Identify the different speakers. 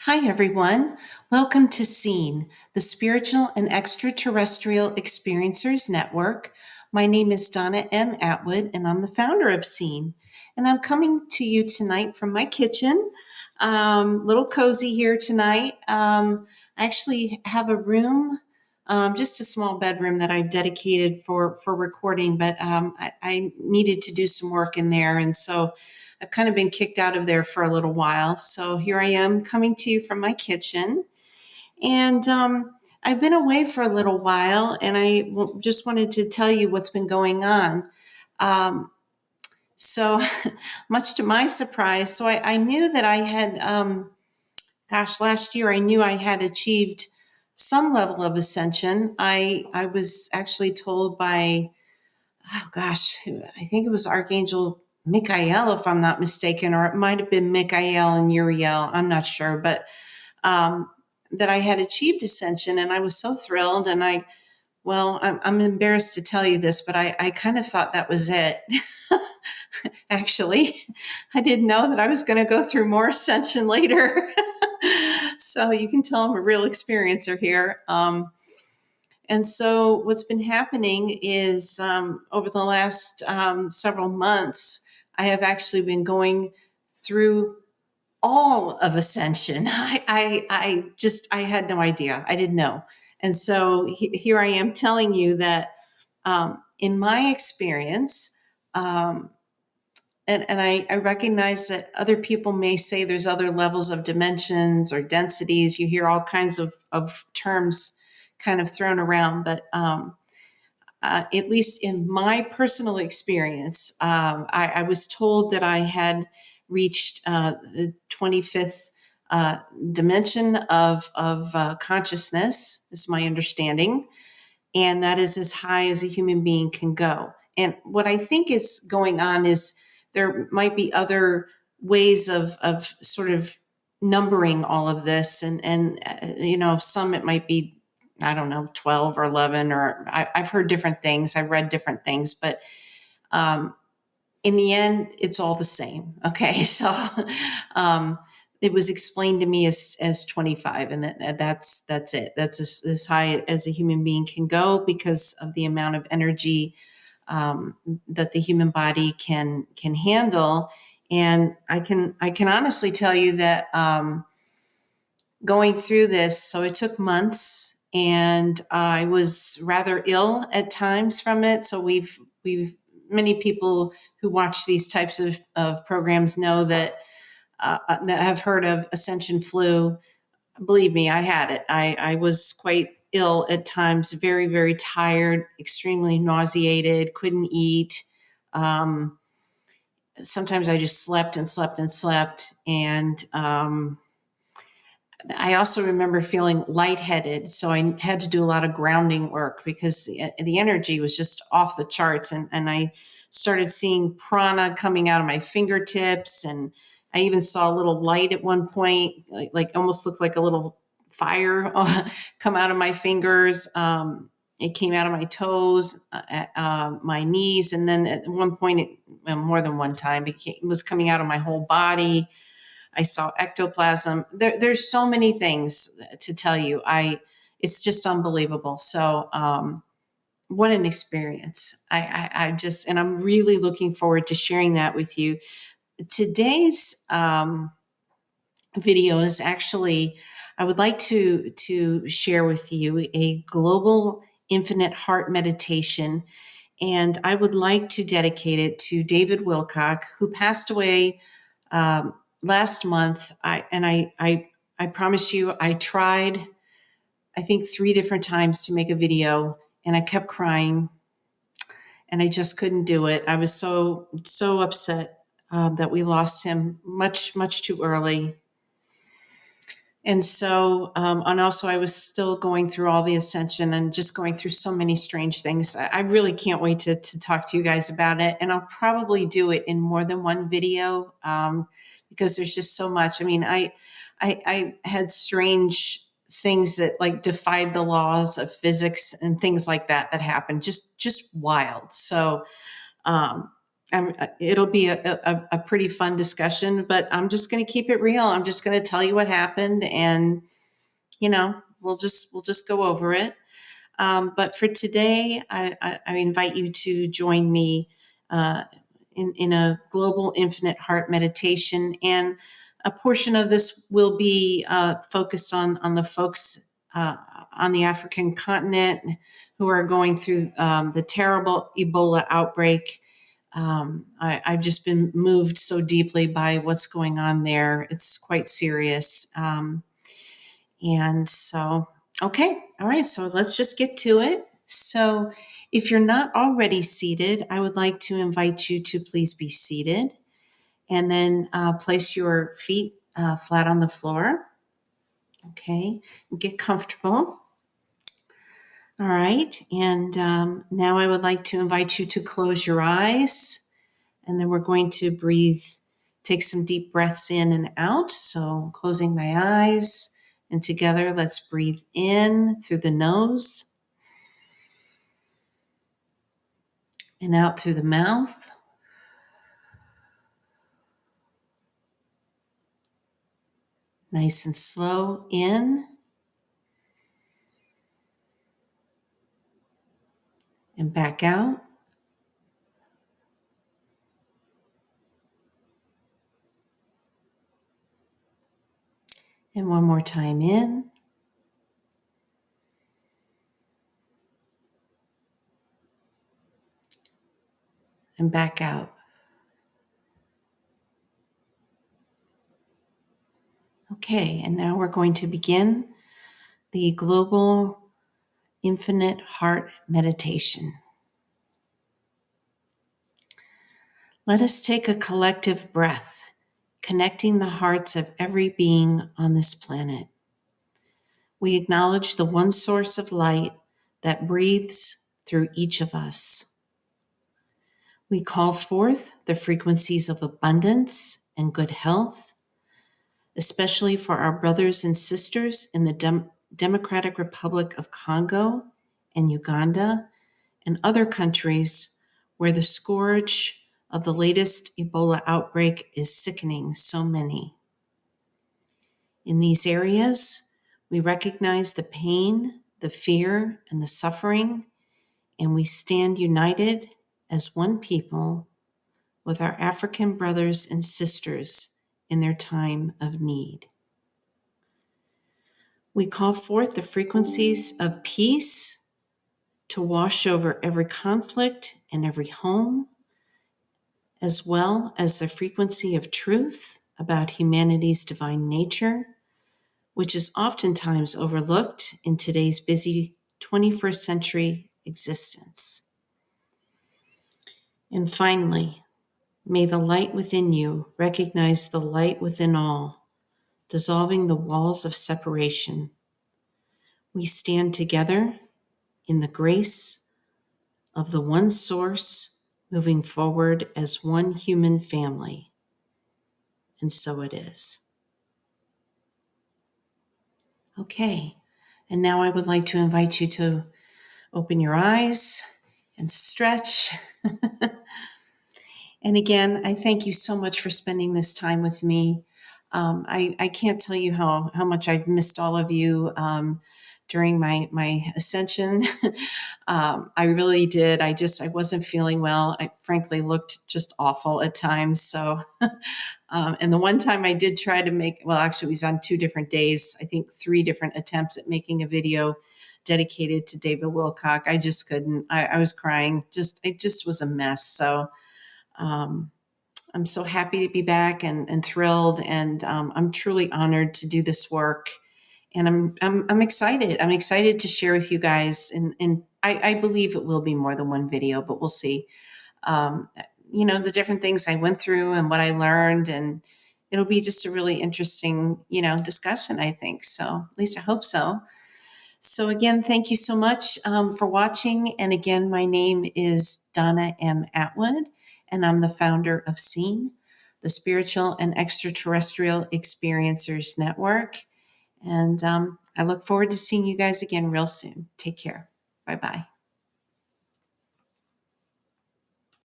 Speaker 1: Hi, everyone. Welcome to SEEN, the Spiritual and Extraterrestrial Experiencers Network. My name is Donna M. Atwood, and I'm the founder of SEEN. And I'm coming to you tonight from my kitchen. Little cozy here tonight. I actually have a room, just a small bedroom that I've dedicated for recording, but I needed to do some work in there. And so I've kind of been kicked out of there for a little while. So here I am coming to you from my kitchen. And I've been away for a little while, and I just wanted to tell you what's been going on. So, much to my surprise, I knew that I had, last year I knew I had achieved some level of ascension. I was actually told by, I think it was Archangel Michael, if I'm not mistaken, or it might have been Michael and Uriel. I'm not sure, but that I had achieved ascension, and I was so thrilled. And I'm embarrassed to tell you this, but I kind of thought that was it. Actually, I didn't know that I was going to go through more ascension later. So you can tell I'm a real experiencer here. And so what's been happening is over the last several months, I have actually been going through all of Ascension. I had no idea. I didn't know. And so here I am telling you that in my experience, and I recognize that other people may say there's other levels of dimensions or densities. You hear all kinds of terms kind of thrown around, but at least in my personal experience, I was told that I had reached the 25th dimension of consciousness, is my understanding. And that is as high as a human being can go. And what I think is going on is there might be other ways of sort of numbering all of this. And some it might be, I don't know, 12 or 11, or I've heard different things. I've read different things, but in the end, it's all the same. Okay. So it was explained to me as 25, and that's it. That's as high as a human being can go because of the amount of energy that the human body can handle. And I can honestly tell you that going through this, so it took months, and I was rather ill at times from it. So we've many people who watch these types of programs know that have heard of Ascension flu. Believe me, I had it. I was quite ill at times, very, very tired, extremely nauseated, couldn't eat. Sometimes I just slept and slept and slept. And I also remember feeling lightheaded. So I had to do a lot of grounding work because the energy was just off the charts. And I started seeing prana coming out of my fingertips. And I even saw a little light at one point, like almost looked like a little fire come out of my fingers. It came out of my toes, my knees. And then at one point, more than one time, it was coming out of my whole body. I saw ectoplasm. There's so many things to tell you. It's just unbelievable. So, what an experience. I just, and I'm really looking forward to sharing that with you. Today's video is actually, I would like to share with you a global infinite heart meditation. And I would like to dedicate it to David Wilcock, who passed away last month. I promise you, I tried, I think 3 different times to make a video, and I kept crying, and I just couldn't do it. I was so upset that we lost him much too early. And so, and also I was still going through all the ascension and just going through so many strange things. I really can't wait to talk to you guys about it. And I'll probably do it in more than one video because there's just so much. I mean, I had strange things that like defied the laws of physics and things like that happened. Just wild. So, it'll be a pretty fun discussion, but I'm just going to keep it real. I'm just going to tell you what happened, and we'll just go over it. But for today, I invite you to join me in a global infinite heart meditation, and a portion of this will be focused on the folks on the African continent who are going through the terrible Ebola outbreak. I've just been moved so deeply by what's going on there. It's quite serious. And so, okay, all right, so let's just get to it. So, if you're not already seated, I would like to invite you to please be seated, and then place your feet flat on the floor. Okay, get comfortable. All right, and now I would like to invite you to close your eyes, and then we're going to breathe, take some deep breaths in and out. So, closing my eyes, and together let's breathe in through the nose and out through the mouth. Nice and slow in and back out. And one more time in and back out. Okay, and now we're going to begin the global infinite heart meditation. Let us take a collective breath, connecting the hearts of every being on this planet. We acknowledge the one source of light that breathes through each of us. We call forth the frequencies of abundance and good health, especially for our brothers and sisters in the Democratic Republic of Congo and Uganda and other countries where the scourge of the latest Ebola outbreak is sickening so many. In these areas, we recognize the pain, the fear, and the suffering, and we stand united as one people with our African brothers and sisters in their time of need. We call forth the frequencies of peace to wash over every conflict and every home, as well as the frequency of truth about humanity's divine nature, which is oftentimes overlooked in today's busy 21st century existence. And finally, may the light within you recognize the light within all, dissolving the walls of separation. We stand together in the grace of the one source, moving forward as one human family. And so it is. Okay, and now I would like to invite you to open your eyes and stretch. And again, I thank you so much for spending this time with me. I can't tell you how much I've missed all of you during my Ascension. I really did. I wasn't feeling well. I frankly looked just awful at times. So, and the one time I did try to actually it was on 2 different days, I think 3 different attempts at making a video dedicated to David Wilcock. I just couldn't. I was crying. It just was a mess. So, I'm so happy to be back and thrilled, and I'm truly honored to do this work. And I'm excited. I'm excited to share with you guys. And I believe it will be more than one video, but we'll see. The different things I went through and what I learned, and it'll be just a really interesting, discussion, I think. So at least I hope so. So again, thank you so much for watching. And again, my name is Donna M. Atwood, and I'm the founder of SEEN, the Spiritual and Extraterrestrial Experiencers Network. And I look forward to seeing you guys again real soon. Take care. Bye-bye.